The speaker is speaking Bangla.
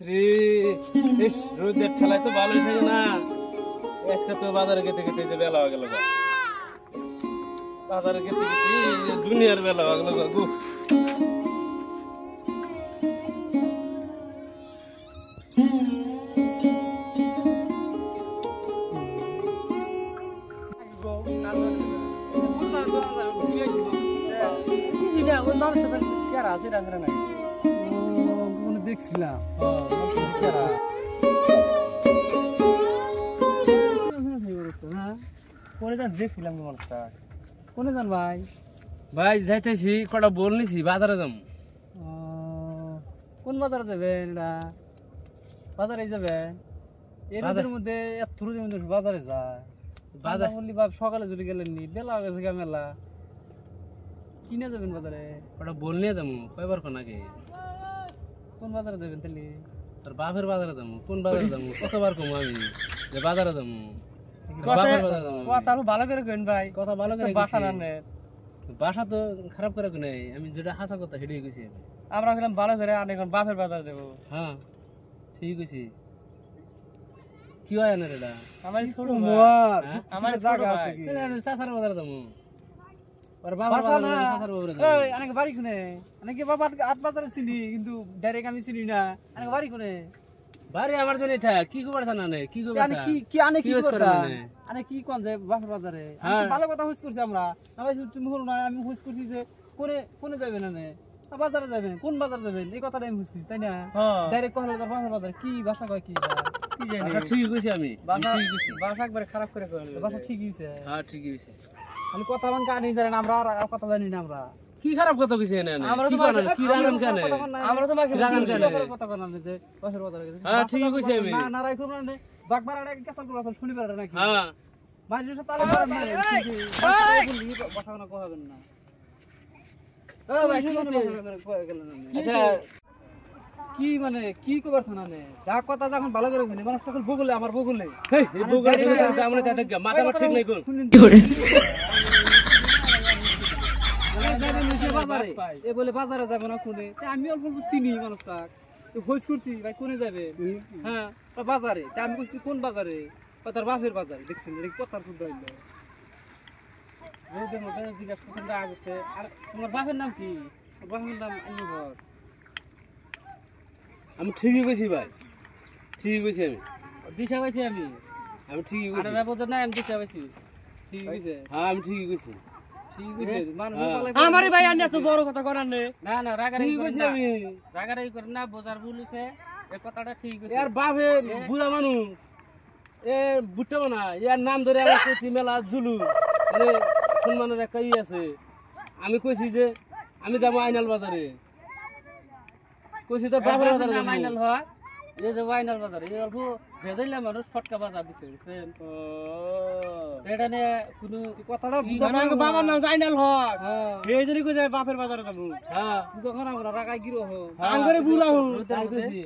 রে ইস রোদের ঠেলায় তো ভালোই থাকে না। আজকে তো বাজারে গেতে গেতে যে বেলা হয়ে গেল, বাজারে গেতে গেতে দুনিয়ার বেলা হয়ে গেল গো। দেখছিলাম দেখছিলাম মানুষটা কোনে যান ভাই? ভাই যাইতেছি কটা বল নিছি বাজারে যাম। কোন বাজারে যাবেন? বাজারে যাবেন? এর মধ্যে বাজারে যায় বাজার বললি বাপ সকালে যদি গেলেন নি বেলা হয়ে গেছে মেলা কিনে যাবেন বাজারে? কটা বল নিয়ে যাবো কয়বার কোন আগে। কোন বাজারে যাবেন তাহলে? তোর বাপের বাজারে যাবো। কোন বাজারে যাবো কতবার কমু আমি যে বাজারে যাবো। কথা ভালো করে কেন ভাই, কথা ভালো করে বাসা রান্নে বাসা তো খারাপ করে নাই, আমি যেটা হাসা কথা সেটাই কইছি। আমরা গেলাম ভালো করে আনে এখন বাপের বাজারে যাবো। হ্যাঁ ঠিক কইছি। কি হয় না রেডা আমার ছোট আমার জায়গা আছে কি চাচার বাজারে যাবো। আর বাবার বাজারে চাচার বাজারে যাবো। এই আনে বাড়ি কোনে? আনে কি বাবা আট বাজারে চিনি কিন্তু ডাইরেক্ট আমি চিনি না। আনে বাড়ি কোনে? বাড়ি আমার জানি থাক। কি খবর জানা নেই? কি খবর আনে কি আনে কি করছ? আনে কি কোন যে বাপের বাজারে আমি ভালো কথা হুস করছি আমরা না ভাই। তুমি হলো না আমি হুস করছি যে কোনে কোনে যাবেন না বাজারে যাবেন? কোন বাজারে যাবেন এই কথাটা আমি হুস করছি তাই না? ডাইরেক্ট কহলে তার বাপের বাজারে কি ভাষা কয় কি কি জানি। ঠিক কইছি আমি ঠিক কইছি। ভাষা একবারে খারাপ করে কইলে ভাষা ঠিকই হইছে। হ্যাঁ ঠিকই হইছে। আমি কথা মান কানি জানি না আমরা আর কথা জানি না আমরা। কি খারাপ কথা কইছে না আমরা কি করেন কি রাগান কেন? আমরা তো বাকি রাগান কেন? কথা বললাম যে বাপের বাজারে গেছে। হ্যাঁ ঠিকই কইছি আমি। না না রাইখো না বাগবার আড়ে কেসাল করে আসল শুনিবার নাকি? হ্যাঁ মাঝে তালে মারেন না এই কথা না কইবেন না। ও ভাই কি কইছে গেলেন না? আচ্ছা কি মানে কি কইবার থানা নে যা কথা যখন ভালো করে কইনি মানুষ তখন বগলে আমার বগলে এই বগলে জামনে তাতে মাথা ঠিক নাই কোন কি করে বাজারে এ বলে বাজারে যাব না কোনে? আমি অল্প চিনি মানুষটা হইস করছি ভাই কোনে যাবে? হ্যাঁ বাজারে। আমি কইছি কোন বাজারে? তার বাপের বাজারে। দেখছেন এটা কথার শুদ্ধ হইলো রোদের মধ্যে জিজ্ঞাসা করছেন রাগ হচ্ছে। আর তোমার বাপের নাম কি? বাপের নাম আইনুভর। আমি ঠিকই কইছি ভাই, ঠিকই কইছি আমি। দিশা পাইছি আমি ঠিকই কইছি। আরে বাবু না আমি দিশা পাইছি ঠিক কইছে। হ্যাঁ আমি ঠিকই কইছি। আমারে ভাই আনে এত বড় কথা করার নে। না না রাগারাগি কইছি আমি। রাগারাগি করেন না বোজার ভুল হইছে এই কথাটা ঠিক কইছে। यार বাপে বুড়া মানুষ এ বুট্টা না ইয়ার নাম ধরে আমার কইছি মেলা জুলু মানে সম্মানের একটা ই আছে। আমি কইছি যে আমি যাব আইনাল বাজারে। কইছি তো বাপের বাজারে যাব। আইনাল হয় এই যে আইনাল বাজারে এই অল্প ভেজাইলা মানুষ ফটকা বাজার দিছে বুঝছেন? ও এটা নিয়ে কোনো কথাটা বুঝানো বাবার নাম আইনাল হয়। এই জন্য কই যায় বাপের বাজারে যাব। হ্যাঁ যখন আমরা রাগাই গিরো হো আঙ্গরে বুড়া হো তাই কইছি।